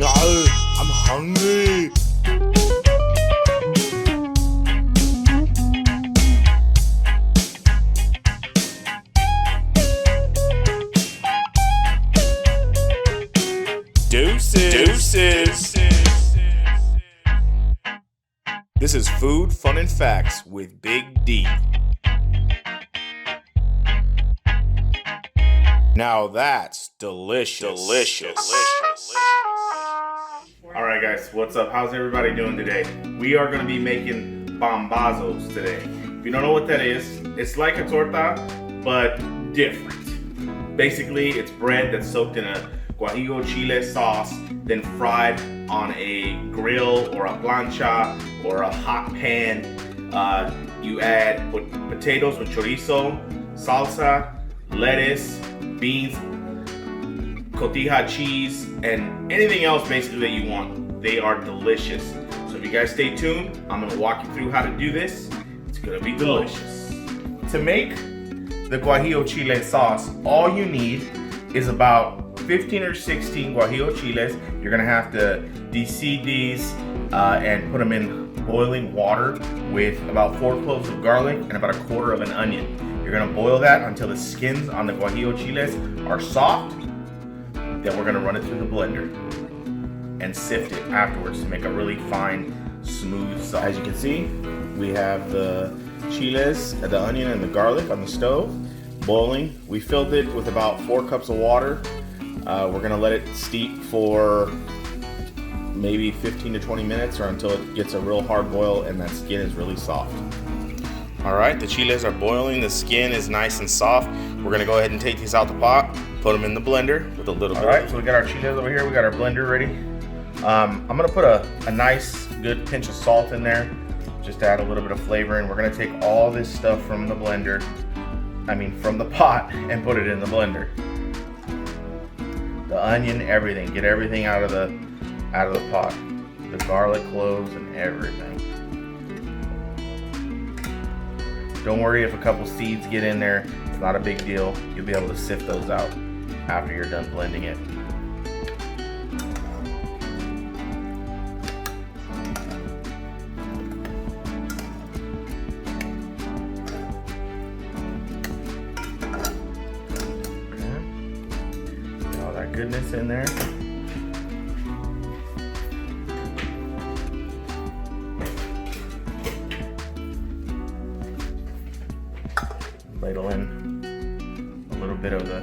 I'm hungry. Deuces. This is Food, Fun, and Facts with Big D. Now that's delicious. All right, guys, what's up? How's everybody doing today? We are going to be making PAMBAZO'S today. If you don't know what that is, it's like a torta, but different. Basically, it's bread that's soaked in a guajillo chile sauce, then fried on a grill or a plancha or a hot pan. You add potatoes with chorizo, salsa, lettuce, beans, cotija cheese, and anything else basically that you want. They are delicious. So if you guys stay tuned, I'm gonna walk you through how to do this. It's gonna be delicious. To make the guajillo chile sauce, all you need is about 15 or 16 guajillo chiles. You're gonna have to de-seed these and put them in boiling water with about 4 cloves of garlic and about 1/4 of an onion. You're gonna boil that until the skins on the guajillo chiles are soft. Then we're gonna run it through the blender and sift it afterwards to make a really fine, smooth sauce. As you can see, we have the chiles, the onion, and the garlic on the stove boiling. We filled it with about 4 cups of water. We're gonna let it steep for maybe 15 to 20 minutes or until it gets a real hard boil and that skin is really soft. All right, the chiles are boiling, the skin is nice and soft. We're gonna go ahead and take these out the pot, put them in the blender with a little bit. All right, so we got our chiles over here, we got our blender ready. I'm gonna put a nice, good pinch of salt in there, just to add a little bit of flavor, and we're gonna take all this stuff from the blender, from the pot, and put it in the blender. The onion, everything, get everything out of the pot. The garlic cloves and everything. Don't worry if a couple seeds get in there, it's not a big deal. You'll be able to sift those out after you're done blending it. Get all that goodness in there. Ladle in a little bit of the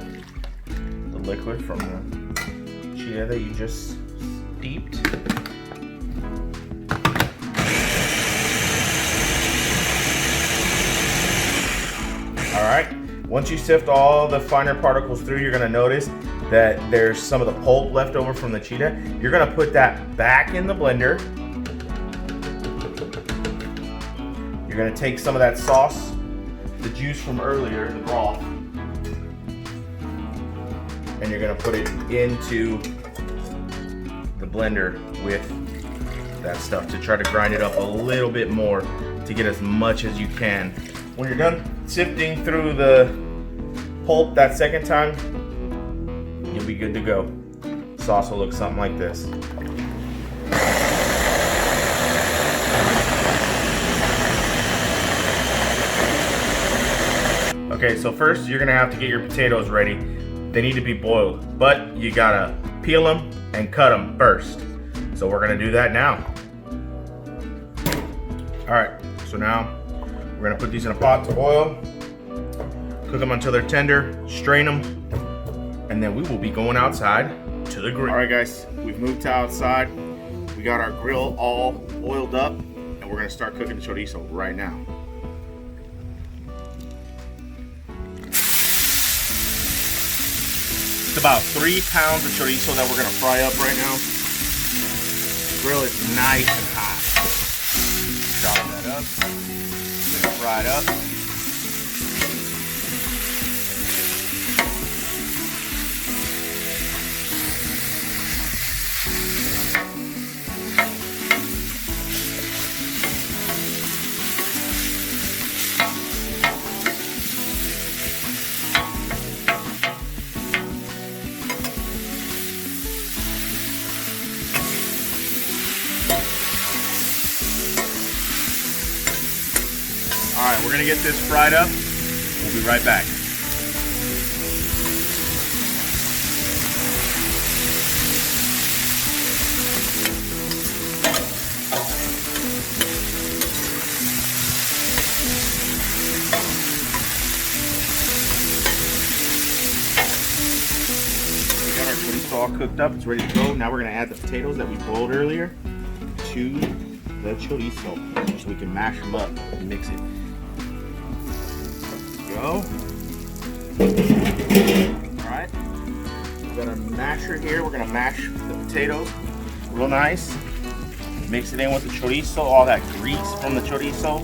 liquid from the chia that you just steeped. All right, once you sift all the finer particles through, you're gonna notice that there's some of the pulp left over from the chia. You're gonna put that back in the blender. You're gonna take some of that sauce, the juice from earlier, the broth, and you're gonna put it into the blender with that stuff to try to grind it up a little bit more to get as much as you can. When you're done sifting through the pulp that second time, you'll be good to go. Sauce will look something like this. Okay, so first you're gonna have to get your potatoes ready. They need to be boiled, but you gotta peel them and cut them first. So we're gonna do that now. All right, so now we're gonna put these in a pot to boil, cook them until they're tender, strain them, and then we will be going outside to the grill. All right, guys, we've moved to outside. We got our grill all oiled up, and we're gonna start cooking the chorizo right now. It's about 3 pounds of chorizo that we're gonna fry up right now. The grill is nice and hot. Chop that up, get it fried up. right, we're gonna get this fried up. We'll be right back. We got our chorizo all cooked up. It's ready to go. Now we're gonna add the potatoes that we boiled earlier to the chorizo, so we can mash them up and mix it. Go. Alright. We've got our masher here. We're gonna mash the potatoes real nice. Mix it in with the chorizo, all that grease from the chorizo.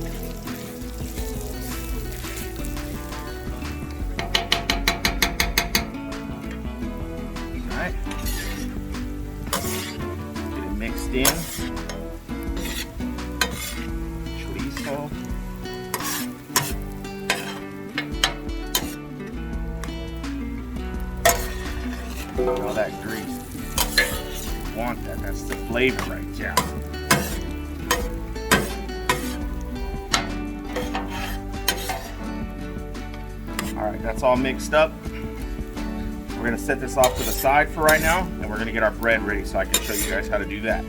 Alright. Get it mixed in. Chorizo. All that grease. You want that. That's the flavor right there. Alright, that's all mixed up. We're going to set this off to the side for right now, and we're going to get our bread ready so I can show you guys how to do that.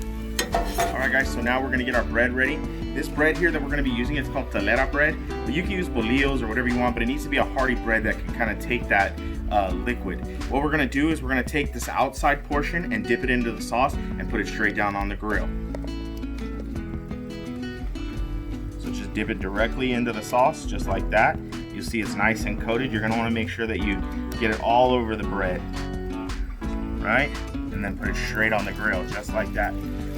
Alright guys, so now we're going to get our bread ready. This bread here that we're going to be using is called telera bread, but you can use bolillos or whatever you want, but it needs to be a hearty bread that can kind of take that liquid. What we're going to do is we're going to take this outside portion and dip it into the sauce and put it straight down on the grill. So just dip it directly into the sauce just like that. You'll see it's nice and coated. You're going to want to make sure that you get it all over the bread, right? And then put it straight on the grill just like that.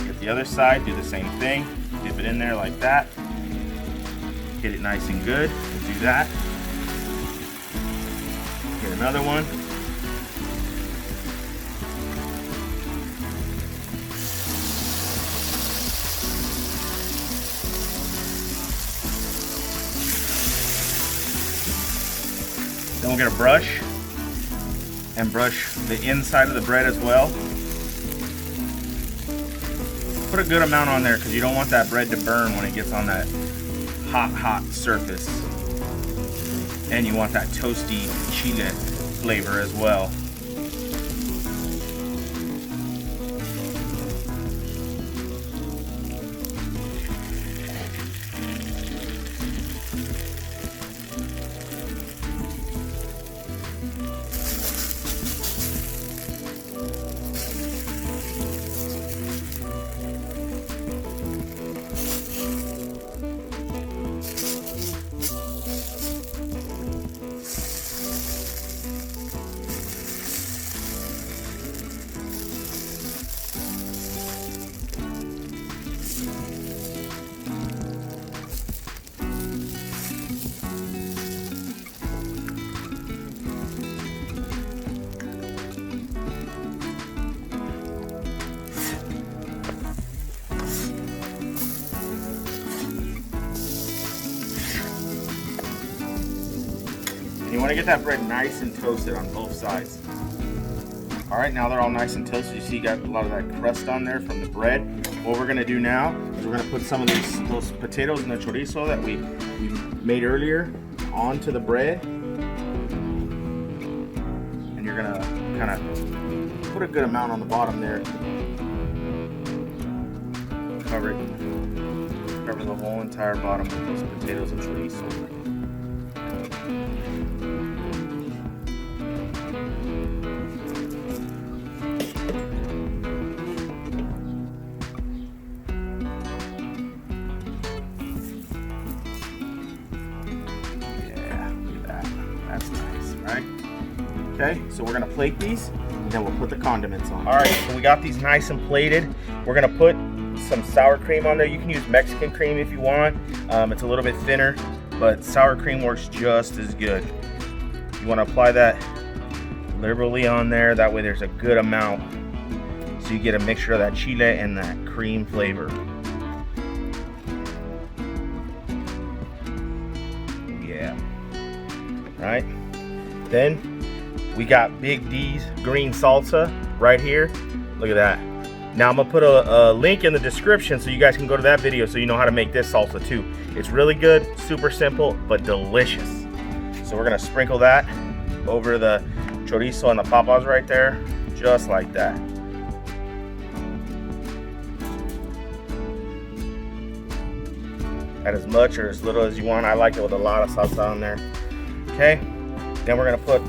Get the other side, do the same thing. Dip it in there like that. Get it nice and good. We'll do that. Get another one. Then we'll get a brush and brush the inside of the bread as well. Put a good amount on there because you don't want that bread to burn when it gets on that hot surface. And you want that toasty chile flavor as well. You want to get that bread nice and toasted on both sides. Alright, now they're all nice and toasted. You see you got a lot of that crust on there from the bread. What we're going to do now is we're going to put some of those potatoes and the chorizo that we made earlier onto the bread. And you're going to kind of put a good amount on the bottom there. Cover it. Cover the whole entire bottom with those potatoes and chorizo. That's nice, right? Okay, so we're gonna plate these and then we'll put the condiments on. All right, so we got these nice and plated. We're gonna put some sour cream on there. You can use Mexican cream if you want. It's a little bit thinner, but sour cream works just as good. You wanna apply that liberally on there. That way there's a good amount. So you get a mixture of that chile and that cream flavor. Right? Then we got Big D's green salsa right here. Look at that. Now I'm gonna put a link in the description so you guys can go to that video so you know how to make this salsa too. It's really good, super simple, but delicious. So we're gonna sprinkle that over the chorizo and the papas right there, just like that. Add as much or as little as you want. I like it with a lot of salsa on there. Okay, then we're gonna put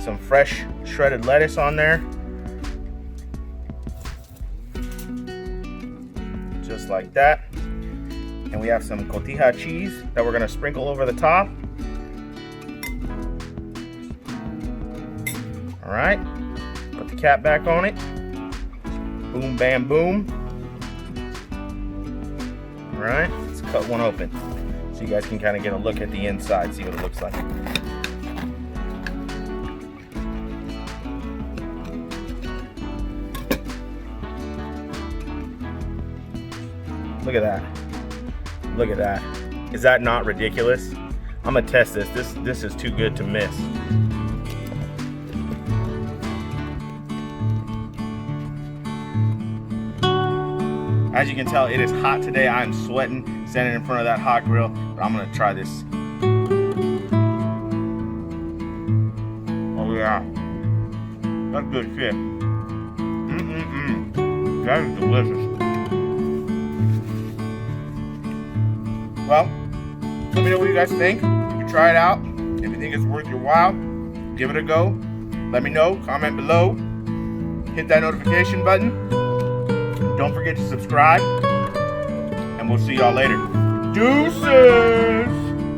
some fresh shredded lettuce on there. Just like that. And we have some cotija cheese that we're gonna sprinkle over the top. All right, put the cap back on it. Boom, bam, boom. All right, let's cut one open so you guys can kind of get a look at the inside, see what it looks like. Look at that. Look at that. Is that not ridiculous? I'm gonna test this. This is too good to miss. As you can tell, it is hot today. I'm sweating, standing in front of that hot grill, but I'm gonna try this. Oh yeah, that's good shit. That is delicious. Well, let me know what you guys think. You can try it out. If you think it's worth your while, give it a go. Let me know, comment below. Hit that notification button. Don't forget to subscribe, and we'll see y'all later. Deuces!